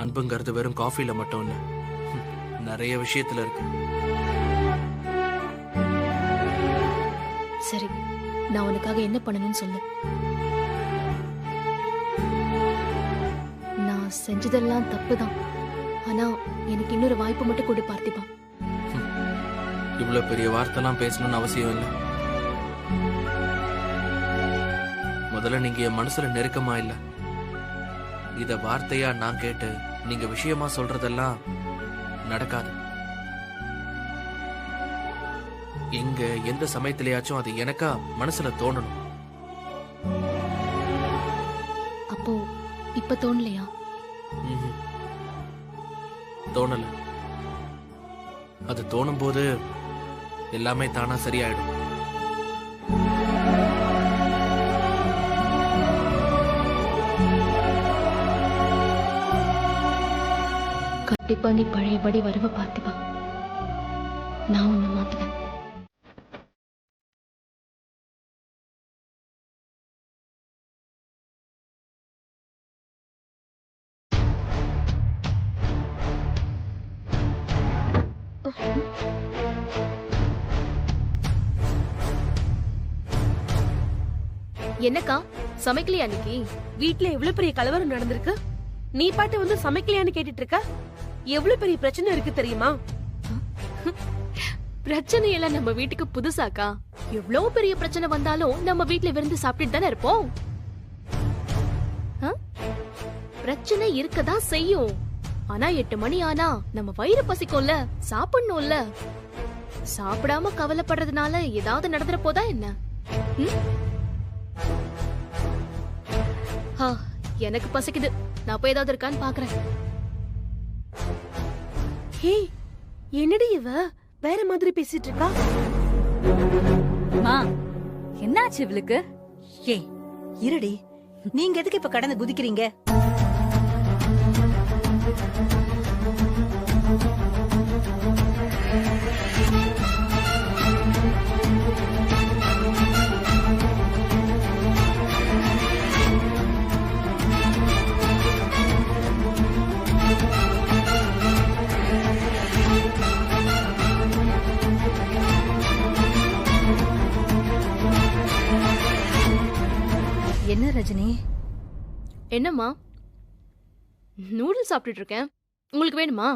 அன்புங்கிறது வெறும் காஃபில மட்டும் இல்ல, நிறைய விஷயத்துல இருக்கு. சரி, நான் உனக்காக என்ன பண்ணணும்னு சொல்லு. நான் செஞ்சதெல்லாம் தப்புதான், ஆனா எனக்கு இன்னொரு வாய்ப்பு மட்டும் கொடு பார்த்திபா. இவ்வளவு பெரிய வார்த்தைலாம் பேசணும்னு அவசியம் இல்லை. முதல்ல நீங்க என் மனசுல நெருக்கமா இல்ல. இத வார்த்தையா நான் கேட்டு நீங்க விஷயமா சொல்றதெல்லாம் நடக்காது. எங்க எந்த சமயத்திலயாச்சும் அது எனக்கா மனசுல தோணணும். அப்போ இப்ப தோணலையா? தோணல. அது தோணும் போது எல்லாமே தானா சரியாயிடும். கண்டிப்பா நீ பழையபடி வருவ பார்த்திபா. நான் உன்னை மாத்துவேன். என்னக்கா சமைக்கலையா அன்னைக்கு? வீட்ல எவ்வளவு பெரிய கலவரம் நடந்திருக்கு, நீ பாட்டு வந்து சமைக்கலையான்னு கேட்டுட்டு இருக்க. எவ்வளவு பெரிய பிரச்சனை இருக்கு தெரியுமா? பிரச்சனை எல்லாம் நம்ம வீட்டுக்கு புதுசாக்கா. எவ்வளவு பெரிய பிரச்சனை வந்தாலும் நம்ம வீட்ல விருந்து சாப்பிட்டுட்டு தானே இருப்போம். பிரச்சனை இருக்கதான் செய்யும். ஆனா 8 மணி ஆனா நம்ம வயிறு பசிக்கும்ல, சாப்பிடணும்ல. சாப்பிடாம கவலைப்படுறதுனால ஏதாவது நடந்துற போதா என்ன? எனக்கு பசிக்குது, நான் போய் ஏதாவது இருக்கான்னு பாக்குறேன். ஹே, என்னடி இவ வேற மாதிரி பேசிட்டு இருக்கா? மா, என்னாச்சு இவளுக்கு? ஏய் இருடி, நீங்க எதுக்கு இப்ப கடந்து குதிக்கிறீங்க? என்ன ரஜினி? என்னம்மா? நூடுல்ஸ் சாப்பிட்டுட்டு இருக்கேன், உங்களுக்கு வேணுமா?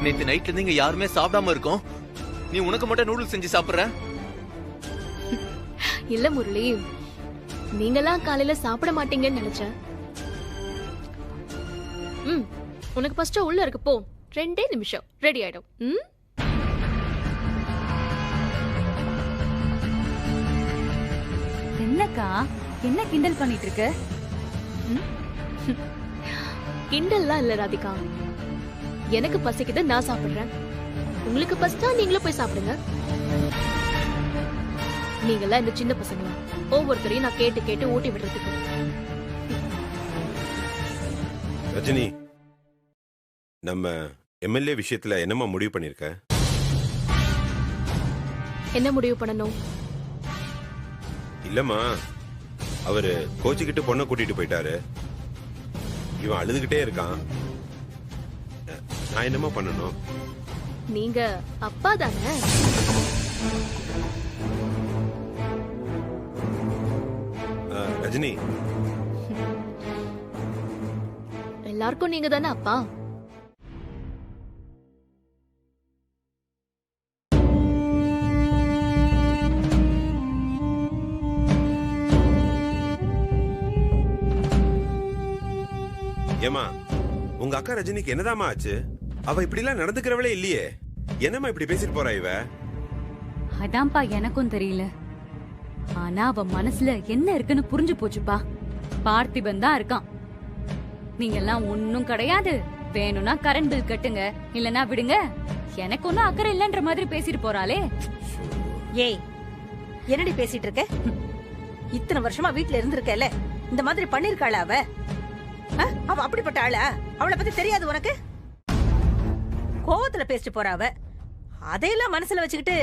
நேத்து நைட்ல இருந்து இங்க யாருமே சாப்பிடாம இருக்கோம், நீ உனக்கு மட்டும் நூடுல்ஸ் செஞ்சு சாப்பிடுற? இல்ல முரளி, நீங்களாம் காலையில சாப்பிட மாட்டீங்கன்னு நினைச்சேன். உனக்கு ஃபர்ஸ்ட் உள்ள இருக்கு, போ. 2 நிமிஷம் ரெடி ஆயிடும். என்னக்கா, என்ன கிண்டல் பண்ணிட்டு இருக்க? கிண்டல்லாம் இல்ல ராதிகா, எனக்கு பசிக்குது, நான் சாப்பிடுறேன். உங்களுக்கு பசிச்சா நீங்களும் போய் சாப்பிடுங்க. நீங்களாம் இந்த சின்ன பசங்க, ஒவ்வொருத்தரையும் நான் கேட்டு கேட்டு ஊட்டி விடுறதுக்கு. ரஜினி, நம்ம எம்எல்ஏ விஷயத்துல என்னமா முடிவு பண்ணிருக்க? என்ன முடிவு பண்ணணும்? இல்லம்மா, அவரு கோச்சிக்கிட்டு பொண்ணை கூட்டிட்டு போயிட்டாரு. இவன் அழுதுகிட்டே இருக்கான். நான் என்னமா பண்ணணும்? நீங்க அப்பா தானே? ரஜினி, எல்லாருக்கும் நீங்க தானே அப்பா. ஏமா, உங்க அக்கா ரஜினிக்கு என்னதாமா ஆச்சு? அவ இப்படி எல்லாம் நடந்துக்கிறவளே இல்லையே. என்னமா இப்படி பேசிட்டு போறா இவ? அதான்ப்பா எனக்கும் தெரியல. ஆனா அவ மனசுல என்ன இருக்குன்னு புரிஞ்சு போச்சுப்பா. பார்த்திபன் தான் இருக்கான். நீங்க எல்லாம் ஒன்னும் கிடையாது, வேணும்னா கரண்ட் பில் கட்டுங்க, இல்லனா விடுங்க, எனக்கு ஒன்னும் அக்கறை இல்லன்ற மாதிரி பேசிட்டு போறாளே. ஏய், என்னடி பேசிட்டு இருக்க? இத்தனை வருஷமா வீட்டுல இருந்திருக்கல, இந்த மாதிரி பண்ணிருக்காள அவ? அவ அப்படிப்பட்ட ஆளா? அவளை பத்தி தெரியாது உனக்கு? கோவத்துல பேசிட்டு போற அவ. அதையெல்லாம் மனசுல வச்சுக்கிட்டு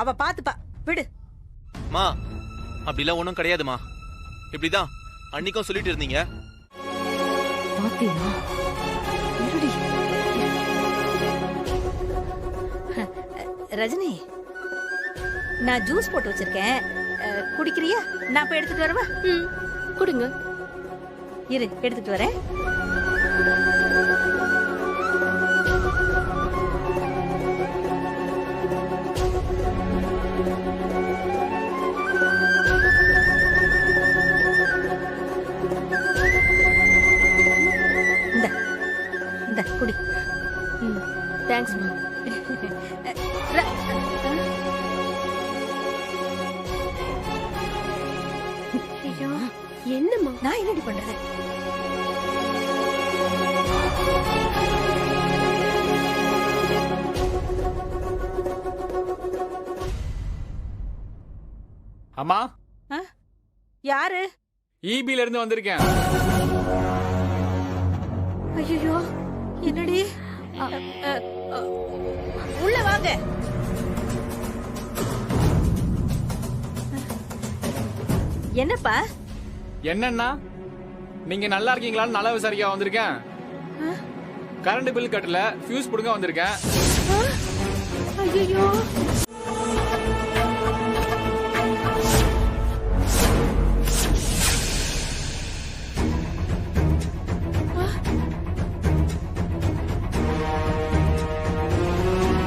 அவ பாத்துப்பா, விடு. மா, அப்படிலாம் ஒன்றும் கிடையாதுமா. இப்படிதான் அன்னைக்கும் சொல்லிட்டு இருந்தீங்க. பாத்தியா? இருடி. ரஜினி, நான் ஜூஸ் போட்டு வச்சிருக்கேன், குடிக்கிறியா? நான் போய் எடுத்துட்டு வரவா? ம், கொடுங்க. இரு, எடுத்துட்டு வரேன். இந்த இந்த குடி. ம், தேங்க்ஸ்மா. ர- ஐயோ, என்னம்மா? நான் என்னடி பண்றது? அம்மா, யாரு? ஈபில இருந்து வந்திருக்கேன். ஐயோ, என்னடி? உள்ள வாங்க. என்னப்பா? என்னன்னா, நீங்க நல்லா இருக்கீங்களான்னு நல விசாரிக்க வந்திருக்கேன். கரண்ட் பில் கட்டல, ஃபியூஸ் புடுங்க வந்திருக்கேன். ஐயோ,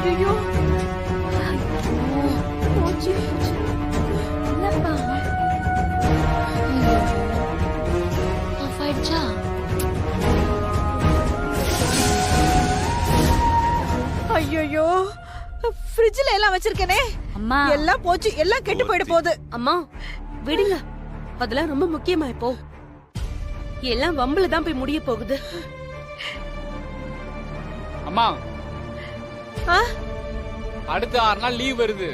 ஐயோ, போச்சு. என்னப்பா? ஆஃப் ஆயிடுச்சா? ஐயோ, ஃப்ரிட்ஜ்ல எல்லாம் வச்சிருக்கேனே, அம்மா, எல்லாம் போச்சு, எல்லாம் கெட்டு போயிட போகுது. அம்மா விடுங்க, அதெல்லாம் ரொம்ப முக்கியமா இப்போ. எல்லாம் வம்புல தான் போய் முடிய போகுது. அம்மா, ஆ? அடுத்த 6 நாள் லீவ் வருது.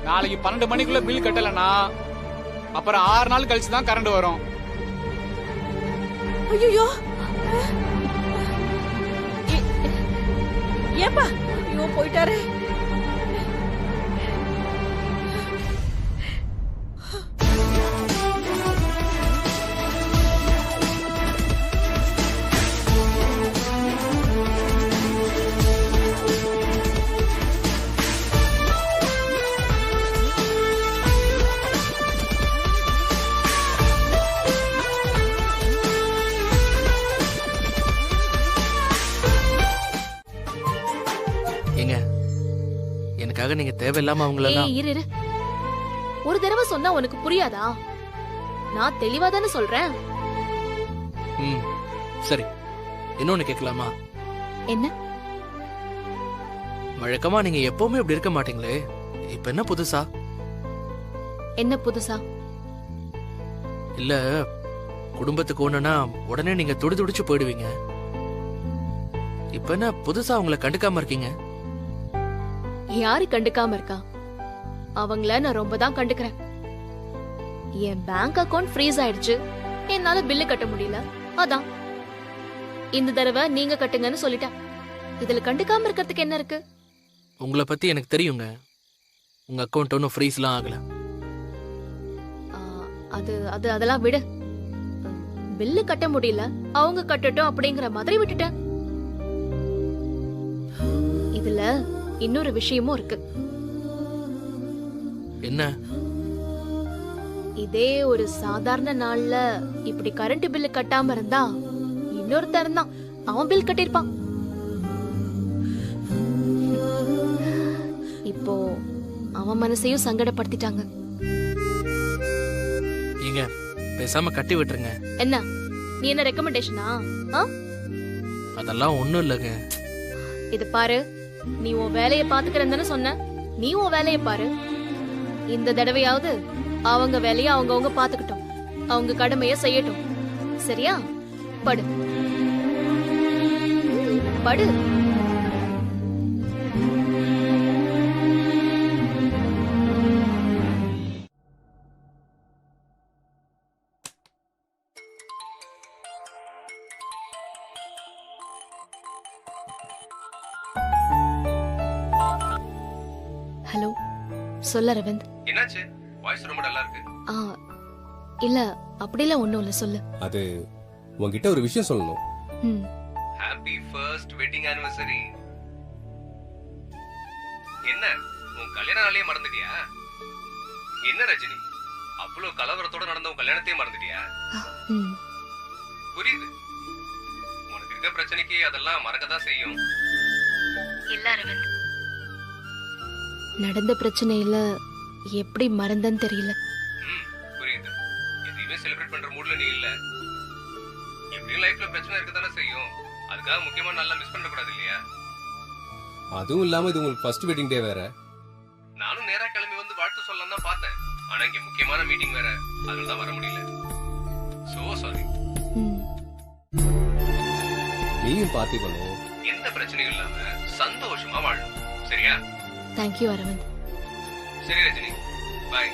நாளைக்கு 12 மணிக்குள்ள பில் கட்டலனா அப்புறம் 6 நாள் கழிச்சு தான் கரண்ட் வரும். ஐயோ, ஏப்பா? ஐயோ, போயிட்டாரு. ஏங்க, எனக்காக நீங்க தேவையில்லாம அவங்களெல்லாம் ஏய், இரு இரு. ஒரு தடவை சொன்னா உனக்கு புரியாதா? நான் தெளிவா தானே சொல்றேன். ம், சரி. இன்னொன்னு கேட்கலாமா? என்ன? வழக்கமா நீங்க எப்பவுமே இப்படி இருக்க மாட்டீங்களே, இப்ப என்ன புதுசா? என்ன புதுசா? இல்ல, குடும்பத்துக்கு ஒண்ணுனா உடனே நீங்க துடிதுடிச்சு போயிடுவீங்க. இப்ப என்ன புதுசா அவங்கள கண்டுக்காம இருக்கீங்க? யாரு கண்டுக்காம இருக்கா? அவங்கள நான் ரொம்ப தான் கண்டுக்கிறேன். என் பேங்க் அக்கவுண்ட் ஃப்ரீஸ் ஆயிடுச்சு, என்னால பில்லு கட்ட முடியல, அதான் இந்த தடவை நீங்க கட்டுங்கன்னு சொல்லிட்டேன். இதுல கண்டுக்காம இருக்கிறதுக்கு என்ன இருக்கு? உங்களை பத்தி எனக்கு தெரியுங்க. உங்க அக்கவுண்ட் ஒன்னும் ஃப்ரீஸ்லாம் ஆகல. ஆ, அது அது அதெல்லாம் விடு. பில்லு கட்ட முடியல, அவங்க கட்டட்டும் அப்படிங்கிற மாதிரி விட்டுட்டேன். இதுல இன்னொரு விஷயமும் இருக்கு. என்ன? இதே ஒரு சாதாரண நாள்ல இப்படி கரண்ட் பில்லு கட்டாம இருந்தா இன்னொருத்தன் தான், அவன் பில் கட்டிருப்பான். இப்போ அவன் மனசையும் சங்கடப்படுத்திட்டாங்க. நீங்க பேசாம கட்டி விட்டுருங்க. என்ன, நீ என்ன ரெக்கமெண்டேஷனா? அதெல்லாம் ஒண்ணும் இல்லைங்க. இது பாரு, நீ உன் வேலைய பாத்துக்கிறேன்னு சொன்ன, நீ உன் வேலைய பாரு. இந்த தடவையாவது அவங்க வேலைய அவங்கவங்க பாத்துக்கிட்டோம், அவங்க கடமைய செய்யட்டும். சரியா? படு படு. ஹலோ, சொல்ல அரவிந்த். என்னாச்சு? வாய்ஸ் ரொம்ப நல்லா இருக்கு. இல்ல அப்படிலாம் ஒண்ணும் இல்ல, சொல்லு. அது உன்கிட்ட ஒரு விஷயம் சொல்லணும். Happy first wedding anniversary. என்ன உன் கல்யாண நாளையே மறந்துட்டியா? என்ன ரஜினி, அவ்வளவு கலவரத்தோட நடந்த உன் கல்யாணத்தையே மறந்துட்டியா? புரியுது, உனக்கு இருக்க பிரச்சனைக்கு அதெல்லாம் மறக்கதான் செய்யும். இல்ல அரவிந்த், நடந்த பிரச்சனையில எப்படி மறந்தன்னு தெரியல. புரியுது, எதையுமே செலிப்ரேட் பண்ற மூட்ல நீ இல்ல. எப்படியும் லைஃப்ல பிரச்சனை இருக்கதானே செய்யும். அதுக்காக முக்கியமா நல்லா மிஸ் பண்ண கூடாது இல்லையா? அதுவும் இல்லாம இது உங்களுக்கு ஃபர்ஸ்ட் வெட்டிங் டே வேற. நானும் நேரா கிளம்பி வந்து வாழ்த்து சொல்லலாம் தான் பார்த்தேன். ஆனா இங்க முக்கியமான மீட்டிங் வேற, அதனால தான் வர முடியல. So sorry. நீயும் பார்ட்டி பண்ணும், எந்த பிரச்சனையும் இல்லாம சந்தோஷமா வாழணும். சரியா? Thank you Aravind. சரி ரஜினி, பை.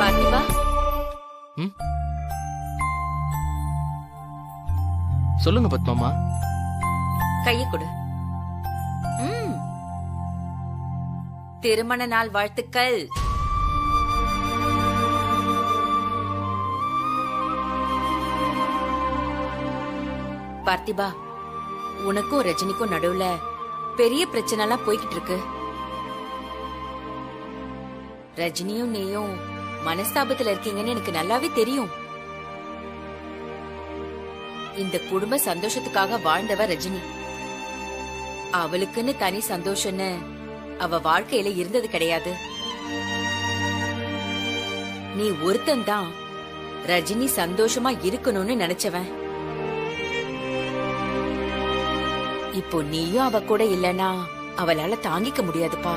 பார்த்திபா, சொல்லுங்க பத்மாமா. கையை கொடு. திருமண நாள் வாழ்த்துக்கள். பார்த்திபா, உனக்கும் ரஜினிக்கும் நடுவுல பெரிய பிரச்சனை எல்லாம் போய்கிட்டு இருக்கு. ரஜினியும் நீயும் மனஸ்தாபத்துல இருக்கீங்கன்னு எனக்கு நல்லாவே தெரியும். இந்த குடும்ப சந்தோஷத்துக்காக வாழ்ந்தவ ரஜினி. அவளுக்குன்னு தனி சந்தோஷம்னு அவ வாழ்க்கையில இருந்தது கிடையாது. நீ ஒருத்தன்தான் ரஜினி சந்தோஷமா இருக்கணும்னு நினைச்சவன். இப்போ நீயும் அவ கூட இல்லனா அவளால தாங்கிக்க முடியாதுப்பா.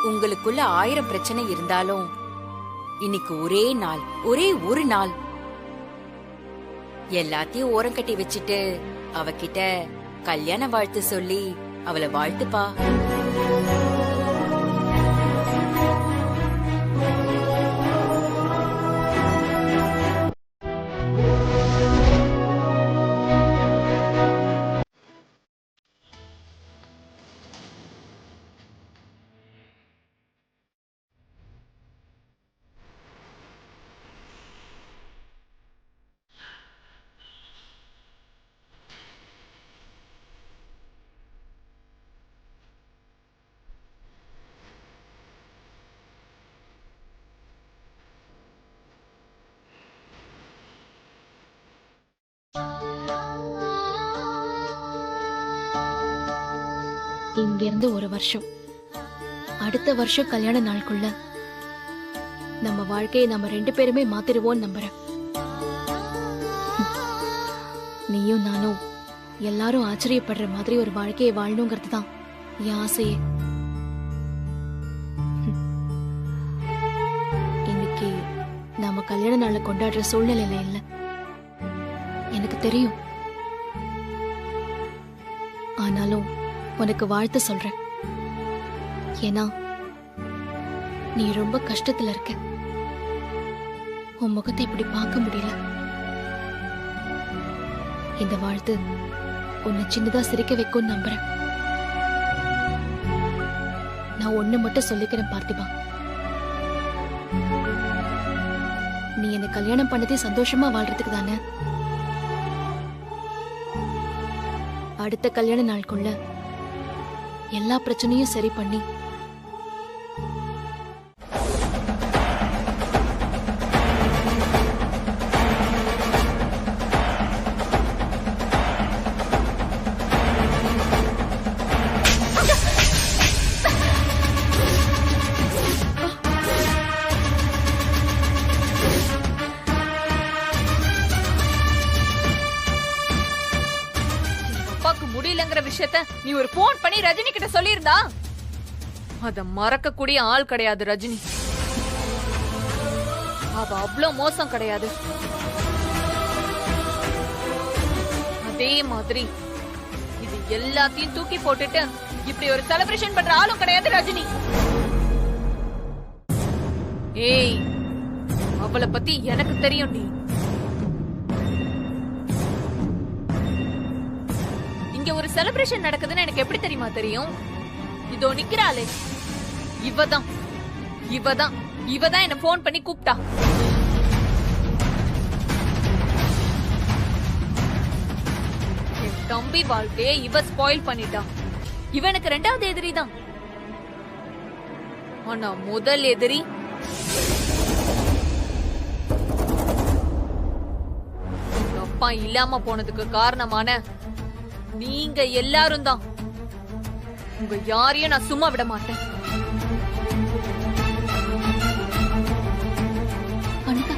உங்களுக்குள்ள 1000 பிரச்சனை இருந்தாலும் இன்னைக்கு ஒரே நாள், ஒரே ஒரு நாள் எல்லாத்தையும் ஓரம் கட்டி வச்சுட்டு அவகிட்ட கல்யாண வாழ்த்து சொல்லி அவளை வாழ்த்துப்பா. இங்க இருந்து ஒரு வருஷம், அடுத்த வருஷம் கல்யாண நாளுக்குள்ள நம்ம வாழ்க்கையை நம்ம 2 பேருமே மாத்திருவோம்னு நம்புறேன். நீயும் நானும் எல்லாரும் ஆச்சரியப்படுற மாதிரி ஒரு வாழ்க்கையை வாழணுங்கிறது தான் என் ஆசையே. இன்னைக்கு நாம கல்யாண நாளை கொண்டாடுற சூழ்நிலையில இல்ல, எனக்கு தெரியும். ஆனாலும் உனக்கு வாழ்த்து சொல்றேன். ஏன்னா நீ ரொம்ப கஷ்டத்துல இருக்க. உன் முகத்தை இப்படி பார்க்க முடியல. இந்த வாழ்த்து உன்னை சின்னதா சிரிக்க வைக்கும்னு நம்புறேன். நான் ஒண்ணு மட்டும் சொல்லிக்கிறேன் பார்த்திபா, நீ என்ன கல்யாணம் பண்ணதே சந்தோஷமா வாழ்றதுக்கு தானே. அடுத்த கல்யாண நாளுக்குள்ள எல்லா பிரச்சனையும் சரி பண்ணி முடியலங்கிற விஷயத்த நீ ஒரு போன் பண்ணி ரஜினி கிட்ட சொல்லியிருந்தா அத மறக்க கூடிய ஆள் கிடையாது ரஜினி. அவ அவ்வளவு மோசம் கிடையாது. அதே மாதிரி இது எல்லாத்தையும் தூக்கி போட்டுட்டு இப்படி ஒரு செலிப்ரேஷன் பண்ற ஆளும் கிடையாது ரஜினி. ஏய், அவளை பத்தி எனக்கு தெரியும். நீ இங்க ஒரு செலிப்ரேஷன் நடக்குதுன்னு எனக்கு எப்படி தெரியுமா தெரியும்? இதோ நிக்கிறாளே, இவதான் இவதான் இவதான் என்ன போன் பண்ணி கூப்பிட்டா. என் தம்பி வாழ்க்கையை இவ ஸ்பாயில் பண்ணிட்டா. இவனுக்கு 2வது எதிரி தான். ஆனா முதல் எதிரி உங்க அப்பா இல்லாம போனதுக்கு காரணமான நீங்க எல்லாரும் தான். உங்க யாரையும் நான் சும்மா விட மாட்டேன். அனிதா,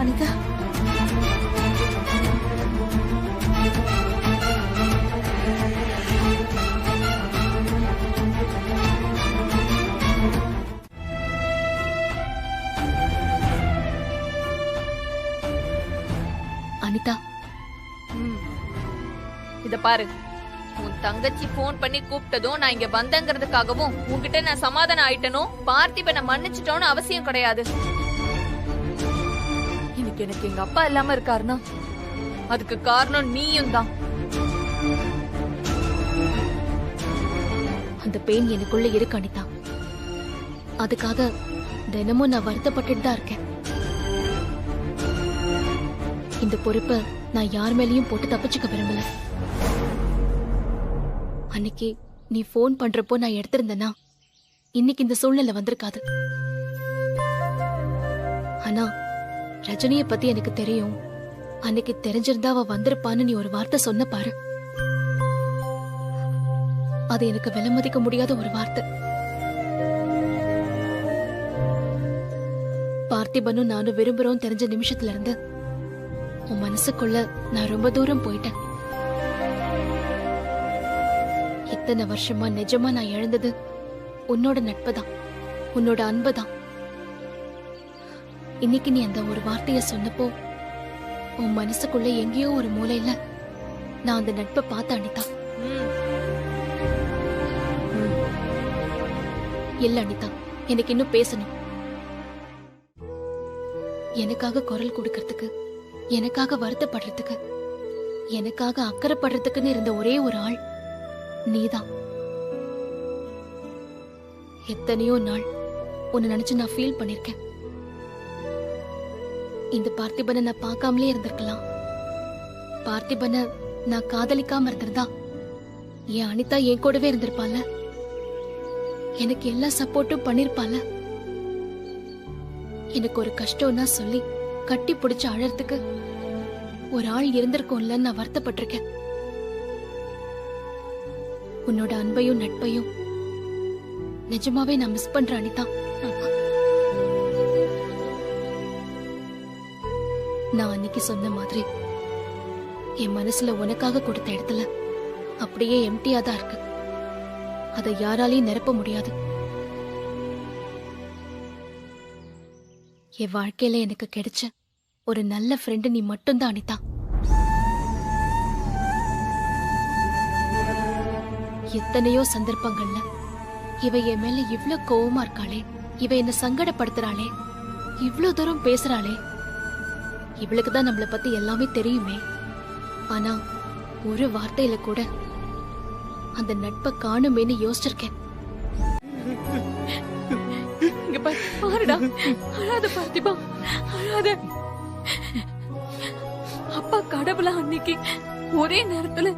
அனிதா, அனிதா, இத பாரு, உன் தங்கச்சி போன் பண்ணி கூப்பிட்டதும் நான் இங்க வந்தங்கிறதுக்காகவும் உன்கிட்ட நான் சமாதானம் ஆயிட்டனும் பார்த்திபனை மன்னிச்சிட்டோன்னு அவசியம் கிடையாது. இன்னைக்கு எனக்கு எங்க அப்பா இல்லாம இருக்காருன்னா அதுக்கு காரணம் நீயும் தான். அந்த பெயின் எனக்குள்ள இருக்கு அனிதா. அதுக்காக தினமும் நான் வருத்தப்பட்டுட்டு தான் இருக்கேன். இந்த பொறுப்பை நான் யார் மேலயும் போட்டு தப்பிச்சுக்க விரும்பல. அன்னைக்கு நீ போன் பண்றப்போ நான் எடுத்திருந்தேன்னா இன்னைக்கு இந்த சூழ்நிலை வந்திருக்காது. ஆனா ரஜினிய பத்தி எனக்கு தெரியும். அன்னைக்கு தெரிஞ்சிருந்தா அவ வந்திருப்பான்னு நீ ஒரு வார்த்தை சொன்ன பாரு. அது எனக்கு விலை மதிக்க முடியாத ஒரு வார்த்தை. பார்த்திபனும் நானும் விரும்புறோம் தெரிஞ்ச நிமிஷத்துல இருந்து உன் மனசுக்குள்ள நான் ரொம்ப தூரம் போயிட்டேன். இத்தனை வருஷமா நிஜமா நான் இழந்தது உன்னோட நட்புதான், உன்னோட அன்புதான். இன்னைக்கு நீ அந்த ஒரு வார்த்தைய சொன்னப்போ உன் மனசுக்குள்ள எங்கேயோ ஒரு மூலையில நான் அந்த நட்பை பார்த்த அனிதா. இல்ல அனிதா, எனக்கு இன்னும் பேசணும். எனக்காக குரல் கொடுக்கறதுக்கு, எனக்காக வருத்தப்படுறதுக்கு, எனக்காக அக்கறைப்படுறதுக்குன்னு இருந்த ஒரே ஒரு ஆள் நீதான். எத்தனையோ நாள் உன்னை நினைச்சு நான் ஃபீல் பண்ணிருக்கேன். இந்த பார்த்திபனை நான் பார்க்காமலே இருந்திருக்கலாம். பார்த்திபனை நான் காதலிக்காம இருந்திருந்தா என் அனிதா என் கூடவே இருந்திருப்பால. எனக்கு எல்லா சப்போர்ட்டும் பண்ணிருப்பால. எனக்கு ஒரு கஷ்டம்னா சொல்லி கட்டி பிடிச்சு அழறதுக்கு ஒரு ஆள் இருந்திருக்கும்ல. நான் வருத்தப்பட்டிருக்கேன். உன்னோட அன்பையும் நட்பையும் நிஜமாவே நான் மிஸ் பண்றேன் அனிதா. நான் அன்னைக்கு சொன்ன மாதிரி என் மனசுல உனக்காக கொடுத்த இடத்துல அப்படியே எம்டியா தான் இருக்கு. அதை யாராலையும் நிரப்ப முடியாது. என் வாழ்க்கையில எனக்கு கிடைச்ச ஒரு நல்ல ஃப்ரெண்டு நீ மட்டும்தான் அனிதா. எத்தனையோ சந்தர்ப்பங்கள்ல இவ என் மேல இவ்ளோ கோவமா இருக்காளே, இவ என்ன சங்கடப்படுத்துறாளே, இவ்ளோ தூரம் பேசுறாளே. இவளுக்கு தான் நம்மள பத்தி எல்லாமே தெரியுமே. ஆனா ஒரு வார்த்தையில கூட அந்த நட்பை காணுமேன்னு யோசிச்சிருக்கேன். இங்க பாருடா, அழாத பார்த்திபா, அழாத. அப்பா கடவுளா அன்னைக்கு ஒரே நேரத்துல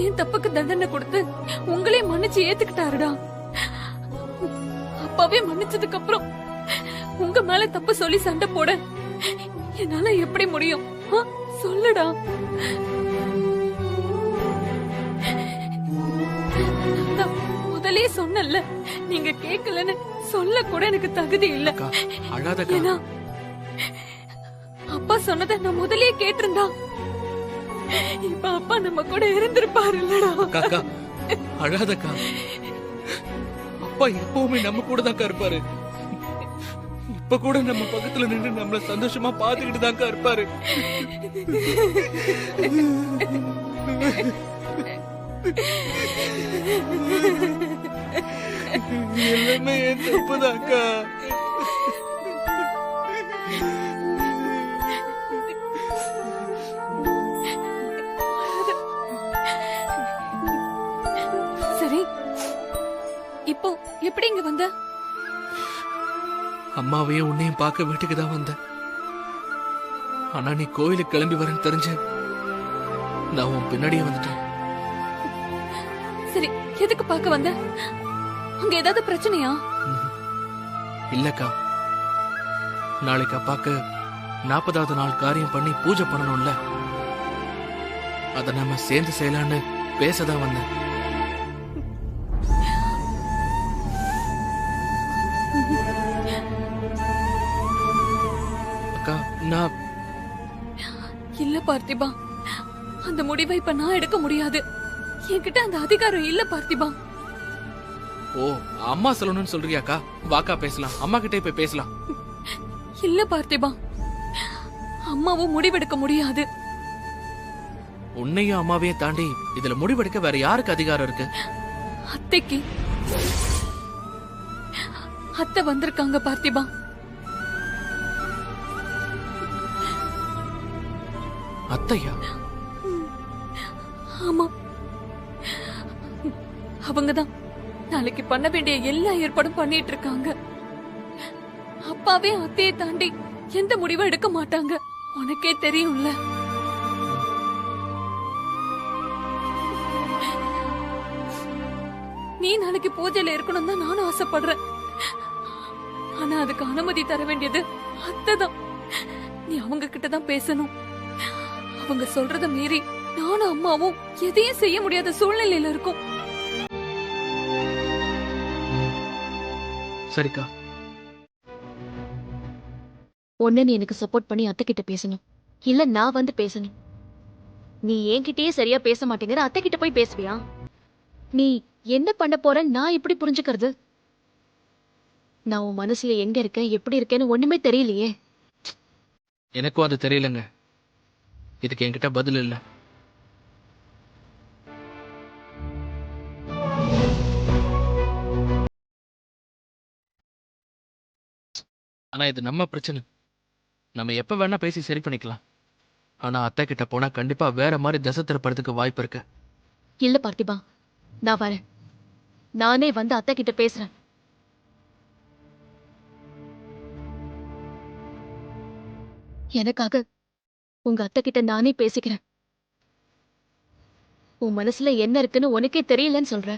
ஏன் தப்புக்கு தண்டனை கொடுத்து உங்களே மன்னிச்சு ஏத்துக்கிட்டாருடா. அப்பாவே மன்னிச்சதுக்கு அப்புறம் உங்க மேல தப்பு சொல்லி சண்டை போட என்னால எப்படி முடியும்? சொல்லுடா. முதலே சொன்னல, நீங்க கேக்கலன்னு சொல்ல கூட எனக்கு தகுதி இல்ல. ஏன்னா அப்பா சொன்னதை நான் முதலே கேட்டிருந்தா இப்ப அப்பா நம்ம கூட இருந்திருப்பாரு இல்லடா. காக்கா அழாதக்கா. அப்பா எப்பவுமே நம்ம கூட தான் இருப்பாரு. இப்ப கூட நம்ம பக்கத்துல நின்று நம்மள சந்தோஷமா பாத்துக்கிட்டு தான் இருப்பாரு. எல்லாமே என் தப்புதாக்கா. எப்படி இங்க வந்த? அம்மாவையும் உன்னையும் பார்க்க வீட்டுக்கு தான் வந்தேன். ஆனா நீ கோயிலுக்கு கிளம்பி வரேன்னு தெரிஞ்சு நான் உன் பின்னாடியே வந்துட்டேன். சரி, எதுக்கு பார்க்க வந்த? அங்க ஏதாவது பிரச்சனையா? இல்லக்கா, நாளைக்கு அப்பாக்கு 40வது நாள் காரியம் பண்ணி பூஜை பண்ணணும்ல, அத நாம சேர்ந்து செய்யலான்னு பேசதான் வந்தேன். அக்கா, நான் இல்ல பார்த்திபா, அந்த முடிவை இப்ப நான் எடுக்க முடியாது. என்கிட்ட அந்த அதிகாரம் இல்ல பார்த்திபா. ஓ, அம்மா சொல்லணும்னு சொல்றியாக்கா? வாக்கா பேசலாம், அம்மா கிட்டே போய் பேசலாம். இல்ல பார்த்திபா, அம்மாவும் முடிவெடுக்க முடியாது. உன்னையும் அம்மாவையும் தாண்டி இதுல முடிவெடுக்க வேற யாருக்கு அதிகாரம் இருக்கு? அத்தைக்கு. அத்தை வந்திருக்காங்க பார்த்திபா. அத்தையா? ஆமா, அவங்கதான் நாளைக்கு பண்ண வேண்டிய எல்லா ஏற்பாடும் பண்ணிட்டு இருக்காங்க. அப்பாவே அத்தையை தாண்டி எந்த முடிவும் எடுக்க மாட்டாங்க, உனக்கே தெரியும்ல. நீ நாளைக்கு பூஜையில இருக்கணும் தான் நானும் ஆசைப்படுறேன். ஆனா அதுக்கு அனுமதி தர வேண்டியது அத்தைதான். நீ அவங்க கிட்ட தான் பேசணும். அவங்க சொல்றத மீறி நானும் அம்மாவும் எதையும் செய்ய முடியாத சூழ்நிலையில இருக்கும். சரிக்கா. ஒண்ணு நீ எனக்கு சப்போர்ட் பண்ணி அத்தை கிட்ட பேசணும், இல்ல நான் வந்து பேசணும். நீ என்கிட்டயே சரியா பேச மாட்டேங்கிற, அத்தை கிட்ட போய் பேசுவியா? நீ என்ன பண்ண போற நான் எப்படி புரிஞ்சுக்கிறது? நான் உன் மனசுல எங்க இருக்கேன், எப்படி இருக்கேன்னு ஒண்ணுமே தெரியலையே. எனக்கும் அது தெரியலங்க. இதுக்கு என்கிட்ட பதில் இல்ல. ஆனா இது நம்ம பிரச்சனை, நம்ம எப்ப வேணா பேசி சரி பண்ணிக்கலாம். ஆனா அத்தை கிட்ட போனா கண்டிப்பா வேற மாதிரி திசை திருப்பறதுக்கு வாய்ப்பு இருக்கு. இல்ல பார்த்திபா, நான் வரேன். நானே வந்து அத்தை கிட்ட பேசுறேன். எனக்காக உங்க அத்தை கிட்ட நானே பேசிக்கிறேன். உன் மனசுல என்ன இருக்குன்னு உனக்கே தெரியலன்னு சொல்ற.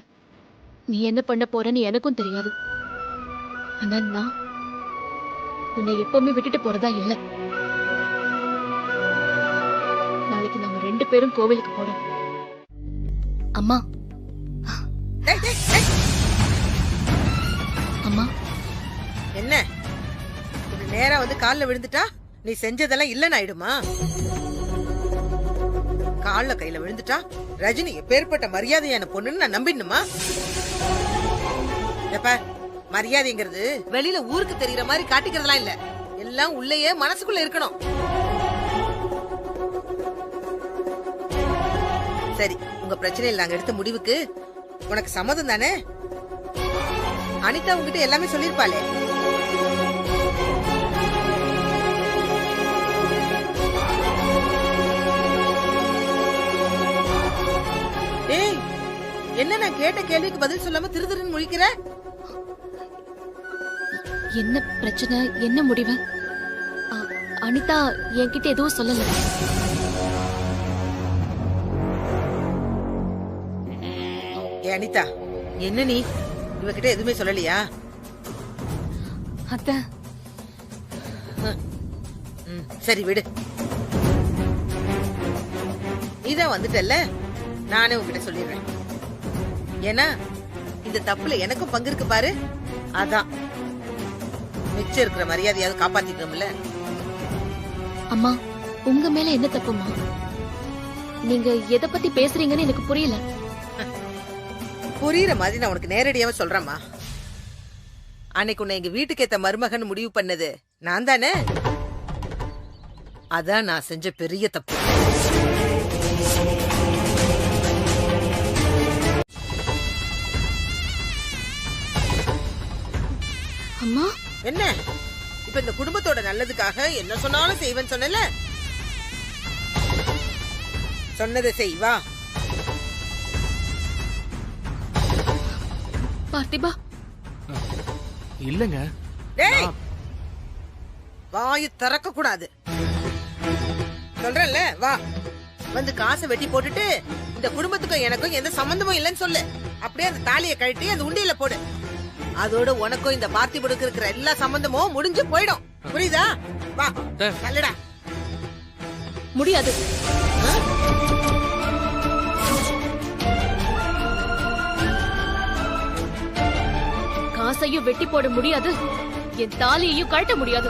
நீ என்ன பண்ண போறன்னு எனக்கும் தெரியாது. ஆனா நான் உன்னை எப்பவுமே விட்டுட்டு போறதா இல்ல. நாளைக்கு நம்ம 2 பேரும் கோவிலுக்கு போறோம். அம்மா, அம்மா. என்ன இது நேரா வந்து கால்ல விழுந்துட்டா நீ செஞ்சதெல்லாம் இல்லன்னு ஆயிடுமா? கால்ல கையில விழுந்துட்டா ரஜினி எப்பேற்பட்ட மரியாதையான பொண்ணுன்னு நான் நம்பிடணுமா? எப்ப மரியாதைங்கிறது வெளியில ஊருக்கு தெரியற மாதிரி காட்டிக்கிறதெல்லாம் இல்ல, எல்லாம் உள்ளேயே மனசுக்குள்ள இருக்கணும். சரி, உங்க பிரச்சனையில் நாங்க எடுத்த முடிவுக்கு உனக்கு சம்மதம் தானே? அனிதா உங்ககிட்ட எல்லாமே சொல்லிருப்பாளே. ஏய், என்ன நான் கேட்ட கேள்விக்கு பதில் சொல்லாம திருதிருன்னு முழிக்கிற? என்ன பிரச்சனை, என்ன முடிவு? அனிதா என்கிட்ட எதுவும் சொல்லல. ஏ அனிதா, என்ன நீ இவகிட்ட எதுவுமே சொல்லலையா? அத்தை, சரி விடு. நீதான் வந்துட்டல்ல, நானே உங்ககிட்ட சொல்லிடுறேன். ஏன்னா இந்த தப்புல எனக்கும் பங்கு இருக்கு பாரு. அதான் மிச்சம் இருக்கிற மரியாதையாவது காப்பாத்திக்கணும்ல. அம்மா, உங்க மேல என்ன தப்புமா? நீங்க எதை பத்தி பேசுறீங்கன்னு எனக்கு புரியல. புரியுற மாதிரி நான் உனக்கு நேரடியாவே சொல்றேம்மா. அன்னைக்கு உன்னை எங்க வீட்டுக்கு ஏத்த மருமகன் முடிவு பண்ணது நான் தானே. அதான் நான் செஞ்ச பெரிய தப்பு. அம்மா, என்ன இப்ப இந்த குடும்பத்தோட நல்லதுக்காக என்ன சொன்னாலும் செய்வேன்னு சொன்னல, சொன்னதை செய்வா. பார்த்திபா, இல்லங்க. டேய் வாயை திறக்க கூடாது சொல்றேன்ல. வா வந்து காசை வெட்டி போட்டுட்டு இந்த குடும்பத்துக்கும் எனக்கும் எந்த சம்பந்தமும் இல்லைன்னு சொல்லு. அப்படியே அந்த தாலியை கழட்டி அந்த உண்டியில போடு. அதோட உனக்கும் இந்த பார்த்திபனுக்கு இருக்கிற எல்லா சம்பந்தமும் முடிஞ்சு போயிடும். புரியுதா? வா நல்லடா. முடியாது. காசையும் வெட்டி போட முடியாது, என் தாலியையும் கழட்ட முடியாது.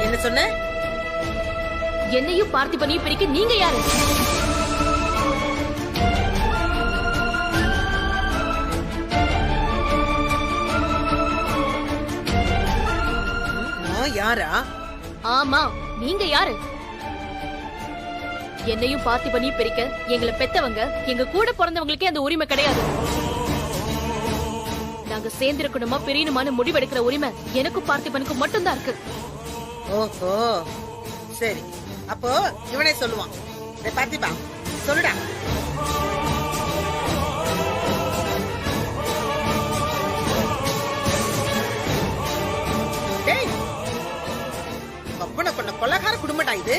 என்ன சொன்ன? என்னையும் பார்த்திபனையும் பிரிக்க நீங்க யாரு? யாரா? ஆமா, நீங்க யாரு? என்னையும் பார்த்திபனையும் பிரிக்க எங்களை பெத்தவங்க, எங்க கூட பிறந்தவங்களுக்கே அந்த உரிமை கிடையாது. நாங்க சேர்ந்திருக்கணுமா பிரியணுமான முடிவெடுக்கிற உரிமை எனக்கும் பார்த்திபனுக்கும் மட்டும்தான் இருக்கு. ஓஹோ சரி, அப்போ இவனே சொல்லுவான். பார்த்திபா சொல்லுடா. டேய் அப்பன கொண்ட கொள்ளக்கார குடும்படா இது.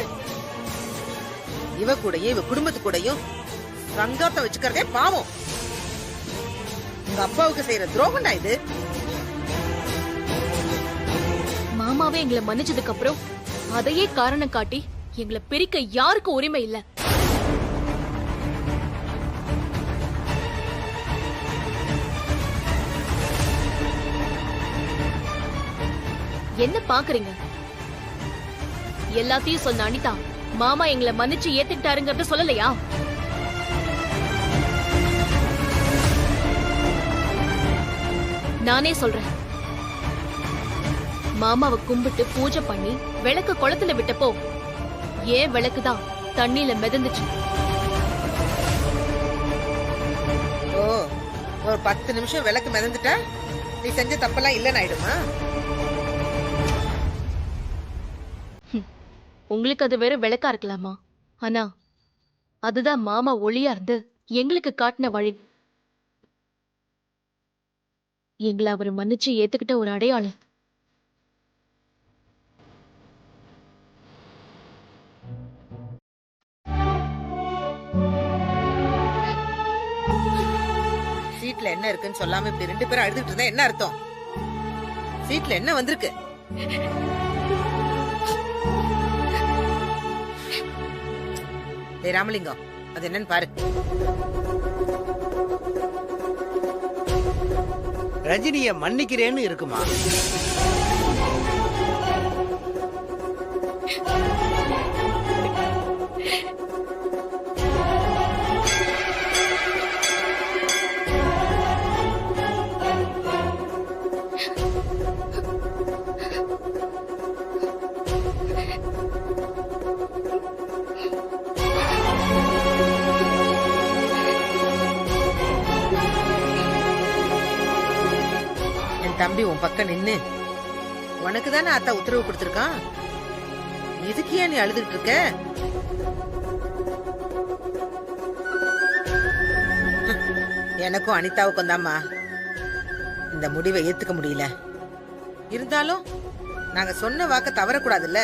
இவ கூடயும் இவ குடும்பத்து கூடயும் சங்கத்தை வச்சுக்கிறதே பாவம். உங்க அப்பாவுக்கு செய்யற துரோகம்டா இது. மாமாவே எங்களை மன்னிச்சதுக்கு அப்புறம் அதையே காரணம் காட்டி எங்களை பிரிக்க யாருக்கும் உரிமை இல்ல. என்ன பாக்குறீங்க? எல்லாத்தையும் சொன்ன அனிதா மாமா எங்களை மன்னிச்சு ஏத்துக்கிட்டாருங்கறத சொல்லலையா? நானே சொல்றேன். மாமாவை கும்பிட்டு பூஜை பண்ணி விளக்கு குளத்துல விட்டப்போ ஏன் விளக்குதான் தண்ணியில மிதந்துச்சு. ஓ, ஒரு 10 நிமிஷம் விளக்கு மிதந்துட்டா நீ செஞ்ச தப்பெல்லாம் இல்லன்னு ஆயிடுமா? உங்களுக்கு அது வேற விளக்கா இருக்கலாமா? ஆனா அதுதான் மாமா ஒளியா இருந்து எங்களுக்கு காட்டின வழி. எங்களை அவர் மன்னிச்சு ஏத்துக்கிட்ட ஒரு அடையாளம். சீட்ல என்ன இருக்குன்னு சொல்லாம இப்படி 2 பேரும் அழுதுட்டு இருந்தா என்ன அர்த்தம்? சீட்ல என்ன வந்திருக்கு? ராமலிங்கம், அது என்னன்னு பாரு. ரஜினிய மன்னிக்கிறேன்னு இருக்குமா? தம்பி உன் பக்கம் நின்னு உனக்கு தானே அத்தா உத்தரவு கொடுத்திருக்கான். எதுக்கு ஏன் நீ அழுதுட்டு இருக்க? எனக்கும் அனிதாவுக்கும் தாம்மா இந்த முடிவை ஏத்துக்க முடியல. இருந்தாலும் நாங்க சொன்ன வாக்க தவறக்கூடாதுல்ல.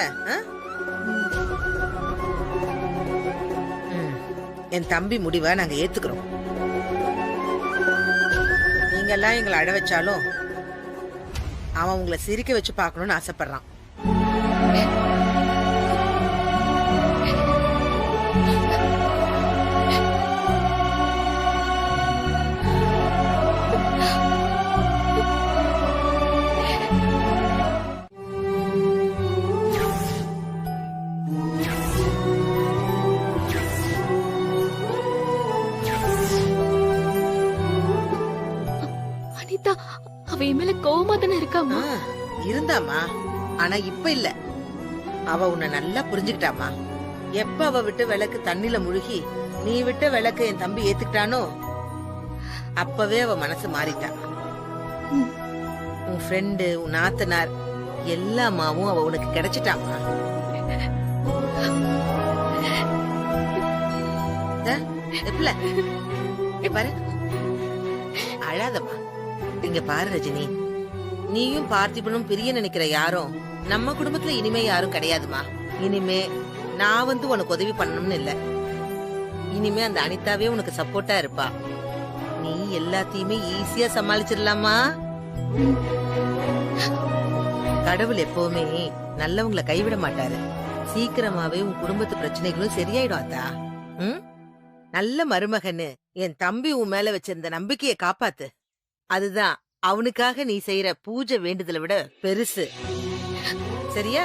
என் தம்பி முடிவை நாங்க ஏத்துக்கிறோம். நீங்க எல்லாம் எங்களை அழ வச்சாலும் அவன் உங்களை சிரிக்க வச்சு பார்க்கணும்னு ஆசைப்படுறான். அனிதா அவ என் மேல கோவமா தானே இருக்காமா? இருந்தாமா, ஆனா இப்ப இல்ல. அவ உன்னை நல்லா புரிஞ்சுக்கிட்டாமா. எப்ப அவ விட்டு விளக்கு தண்ணில முழுகி நீ விட்ட விளக்கு என் தம்பி ஏத்துக்கிட்டானோ அப்பவே அவ மனசு மாறிட்டா. உன் ஃப்ரெண்டு, உன் நாத்தனார் எல்லாமாவும் அவ உனக்கு கிடைச்சிட்டாமா. இங்க பாரு, அழாதம்மா. இங்க பாரு ரஜினி, நீயும் பார்த்திபனும் பிரிய நினைக்கிற யாரும் நம்ம குடும்பத்துல இனிமே யாரும் கிடையாதுமா. இனிமே நான் வந்து உனக்கு உதவி பண்ணணும்னு இல்ல, இனிமே அந்த அனிதாவே உனக்கு சப்போர்ட்டா இருப்பா. நீ எல்லாத்தையுமே ஈஸியா சமாளிச்சிடலாமா. கடவுள் எப்பவுமே நல்லவங்களை கைவிட மாட்டாரு. சீக்கிரமாவே உன் குடும்பத்து பிரச்சனைகளும் சரியாயிடும் அத்தா. நல்ல மருமகன்னு என் தம்பி உன் மேல வச்சிருந்த நம்பிக்கையை காப்பாத்து. அதுதான் அவனுக்காக நீ செய்யற பூஜை வேண்டுதலை விட பெருசு. சரியா?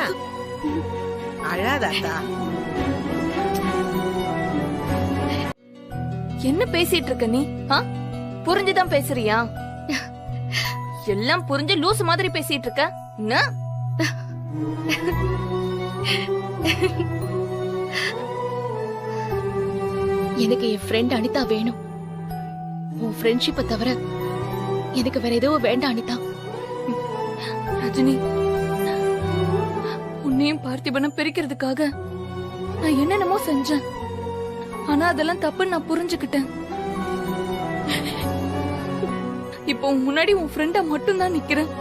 அழாதாத்தா. என்ன பேசிட்டு இருக்க நீ? புரிஞ்சுதான் பேசுறியா? எல்லாம் புரிஞ்சு லூசு மாதிரி பேசிட்டு இருக்க. எனக்கு என் ஃப்ரெண்ட் அனிதா வேணும். உன் ஃப்ரெண்ட்ஷிப்பை தவிர எனக்கு வேற எதுவும் வேண்டாம் அனிதா. ரஜினி, உன்னையும் பார்த்திபனும் பிரிக்கிறதுக்காக நான் என்னென்னமோ செஞ்சேன். ஆனா அதெல்லாம் தப்புன்னு நான் புரிஞ்சுக்கிட்டேன். இப்போ உன் முன்னாடி உன் ஃப்ரெண்டா மட்டும் தான் நிக்கிறேன்.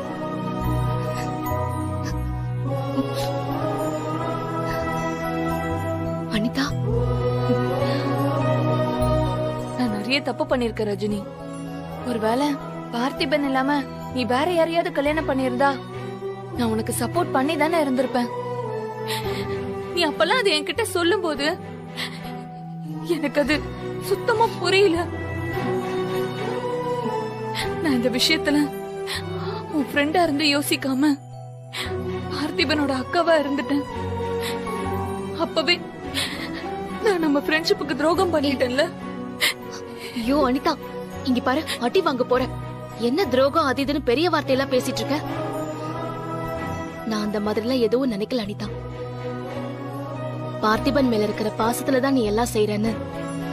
அனிதா, நான் நிறைய தப்பு பண்ணிருக்கேன் ரஜினி. ஒருவேளை பார்த்திபன் இல்லாம நீ வேற யாரையாவது கல்யாணம் பண்ணிருந்தா நான் உனக்கு சப்போர்ட் பண்ணி தானே இருந்திருப்பேன். நீ அப்பெல்லாம் அது என்கிட்ட சொல்லும் போது எனக்கு அது சுத்தமா புரியல. நான் இந்த விஷயத்துல உன் ஃப்ரெண்டா இருந்து யோசிக்காம பார்த்திபனோட அக்காவா இருந்துட்டேன். அப்பவே நான் நம்ம ஃப்ரெண்ட்ஷிப்புக்கு துரோகம் பண்ணிட்டேன்ல. ஐயோ அனிதா, இங்க பாரு, அடி வாங்க போற. என்ன துரோகம் அது இதுன்னு பெரிய வார்த்தையெல்லாம் பேசிட்டு இருக்க? நான் அந்த மாதிரிலாம் எதுவும் நினைக்கல அனிதா. பார்த்திபன் மேல இருக்கிற பாசத்துலதான் நீ எல்லாம் செய்யறன்னு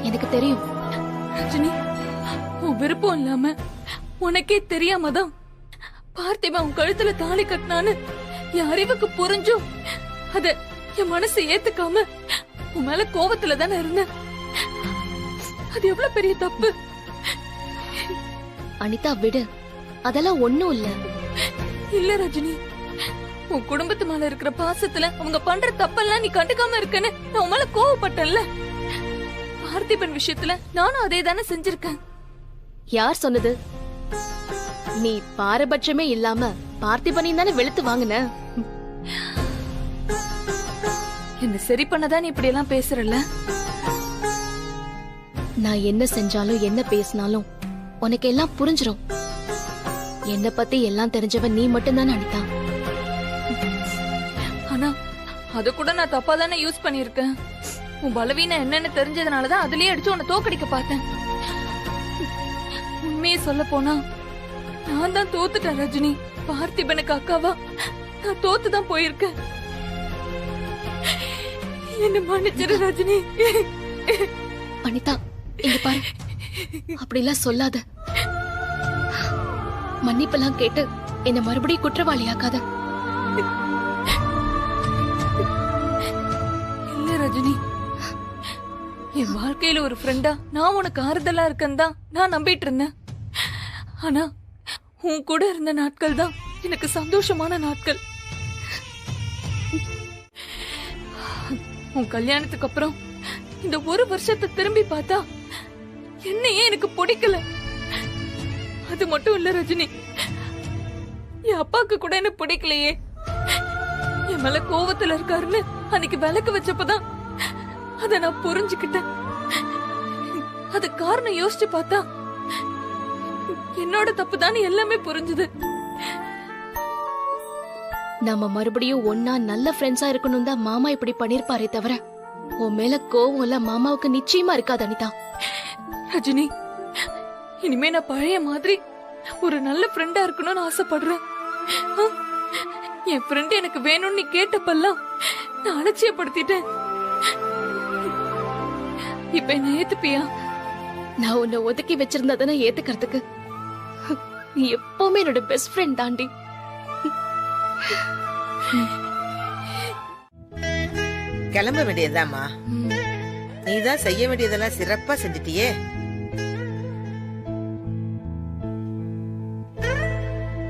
எனக்கு தெரியும். ரஜினி, உன் விருப்பம் இல்லாம உனக்கே தெரியாம தான் பார்த்திபன் உன் கழுத்துல தாலி கட்டினான்னு என் அறிவுக்கு புரிஞ்சும் அத என் மனசு ஏத்துக்காம உன் மேல கோவத்துல தானே இருந்தேன். அது எவ்வளவு பெரிய தப்பு. அனிதா விடு, அதெல்லாம் ஒண்ணும் இல்ல. இல்ல ரஜினி, உன் குடும்பத்து மேல இருக்கிற பாசத்துல அவங்க பண்ற தப்பெல்லாம் நீ கண்டுக்காம இருக்கன்னு நான் உன் மேல கோவப்பட்டேன்ல. பார்த்திபன் விஷயத்துல நானும் அதே தானே செஞ்சிருக்கேன். யார் சொன்னது? நீ பாரபட்சமே இல்லாம பார்த்திபனையும் தானே வெளுத்து வாங்குன. என்ன சரி பண்ணதான் நீ இப்படி எல்லாம் பேசுறல. நான் என்ன செஞ்சாலும் என்ன பேசினாலும் உனக்கு எல்லாம் புரிஞ்சிரும். என்ன பத்தி எல்லாம் தெரிஞ்சவன் நீ மட்டும்தானே அனிதா. ஆனா அத கூட நான் தப்பா தானே யூஸ் பண்ணிருக்கேன். உன் பலவீனம் என்னன்னு தெரிஞ்சதுனாலதான் அதுலயே அடிச்சு உன்னை தோக்கடிக்க பார்த்தேன். உண்மையை சொல்ல போனா நான் தான் தோத்துட்டேன் ரஜினி. பார்த்திபனுக்கு அக்காவா நான் தோத்துதான் போயிருக்கேன். என்ன மன்னிச்சிரு ரஜினி. அனிதா, இங்க பாரு, அப்படிலாம் சொல்லாத. மன்னிப்பெல்லாம் கேட்டு என்ன மறுபடியும் குற்றவாளியாக்காத. இல்ல ரஜினி, என் வாழ்க்கையில ஒரு ஃப்ரெண்டா நான் உனக்கு ஆறுதலா இருக்கேன்னு தான் நான் நம்பிட்டு இருந்தேன். ஆனா உன் கூட இருந்த நாட்கள் தான் எனக்கு சந்தோஷமான நாட்கள். உன் கல்யாணத்துக்கு அப்புறம் இந்த ஒரு வருஷத்தை திரும்பி பார்த்தா என்னையே எனக்கு பிடிக்கல. அது மட்டும் இல்ல ரஜினி, என் அப்பாக்கு கூட என்ன பிடிக்கலையே. என் மேல கோவத்துல இருக்காருன்னு அன்னைக்கு விளக்கு வச்சப்பதான் அத நான் புரிஞ்சுக்கிட்டேன். அது காரணம் யோசிச்சு பார்த்தா என்னோட தப்பு தான் எல்லாமே புரிஞ்சுது. நாம மறுபடியும் ஒன்னா நல்ல ஃப்ரெண்ட்ஸா இருக்கணும் தான் மாமா இப்படி பண்ணிருப்பாரே தவிர உன் மேல கோவம் இல்ல மாமாவுக்கு நிச்சயமா இருக்காது அனிதா. ரஜினி, இனிமே நான் பழைய மாதிரி ஒரு நல்ல ஃப்ரெண்டா இருக்கணும்னு ஆசைப்படுறேன். என் ஃப்ரெண்ட் எனக்கு வேணும்னு நீ கேட்டப்பெல்லாம் நான் அலட்சியப்படுத்திட்டேன். இப்ப என்ன ஏத்துப்பியா? நான் உன்னை ஒதுக்கி வச்சிருந்ததானே ஏத்துக்கிறதுக்கு. நீ எப்பவுமே என்னோட பெஸ்ட் ஃப்ரெண்ட் தாண்டி. கிளம்ப வேண்டியதுதாம்மா. நீதான் செய்ய வேண்டியதெல்லாம் சிறப்பா செஞ்சிட்டியே.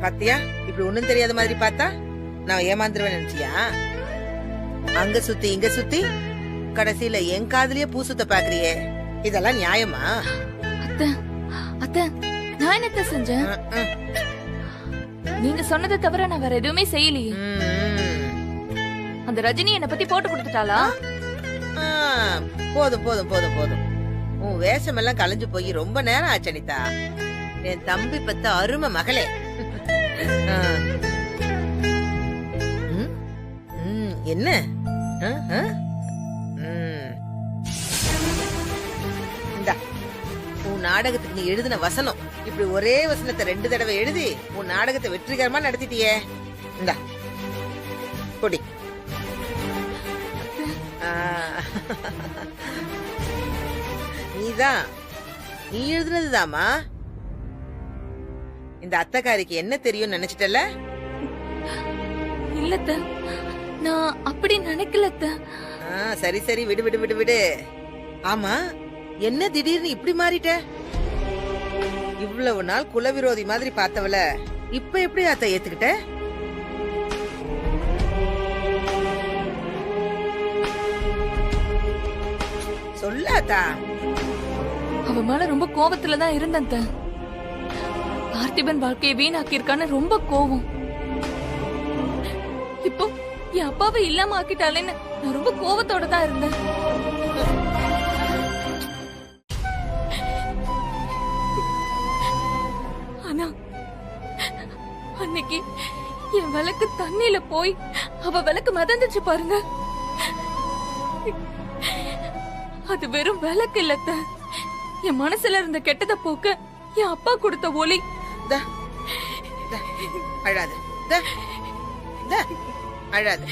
பாத்தியா இப்படி ஒண்ணும் தெரியாத மாதிரி பார்த்தா நான் ஏமாந்துருவேன் நினைச்சியா? அங்க சுத்தி இங்க சுத்தி கடைசியில என் காதுலயே பூ சுத்த பாக்குறியே, இதெல்லாம் நியாயமா? அத்தை அத்தை நான் என்னத்த செஞ்சேன்? நீங்க சொன்னதை தவிர நான் வேற எதுவுமே செய்யலையே. அந்த ரஜினி என்ன பத்தி போட்டு கொடுத்துட்டாளா? போதும் போதும் போதும் போதும். உன் வேஷம் எல்லாம் கலைஞ்சு போய் ரொம்ப நேரம் ஆச்சு அனிதா. என் தம்பி பத்த அருமை மகளே. என்ன இந்தா உன் நாடகத்துக்கு நீ எழுதின வசனம். இப்படி ஒரே வசனத்தை 2 தடவை எழுதி உன் நாடகத்தை வெற்றிகரமா நடத்திட்டியே. இந்தா கொடி. நீதான் நீ எழுதுனதுதாமா. இந்த அத்தைக்காரிக்கு என்ன தெரியும் நினைச்சிட்டல? இல்லத்த நான் அப்படி நினைக்கலத்த. சரி சரி விடு விடு விடு விடு. ஆமா என்ன திடீர்னு இப்படி மாறிட்ட? இவ்வளவு நாள் குலவிரோதி மாதிரி பார்த்தவள இப்ப எப்படி அத்தை ஏத்துக்கிட்ட? சொல்லாத்தா. அவ மேல ரொம்ப கோபத்துலதான் இருந்தேன். பார்த்திபன் வாழ்க்கையை வீணாக்கியிருக்கான்னு ரொம்ப கோவம். இப்போ என் அப்பாவை இல்லாம ஆக்கிட்டாலேன்னு நான் ரொம்ப கோவத்தோட தான் இருந்தேன். ஆனா அன்னைக்கு என் விளக்கு தண்ணியில போய் அவ விளக்கு மிதந்துச்சு பாருங்க. அது வெறும் விளக்கு இல்லத்த, என் மனசுல இருந்த கெட்டத போக்க என் அப்பா கொடுத்த ஒளி. அழாது அழாது.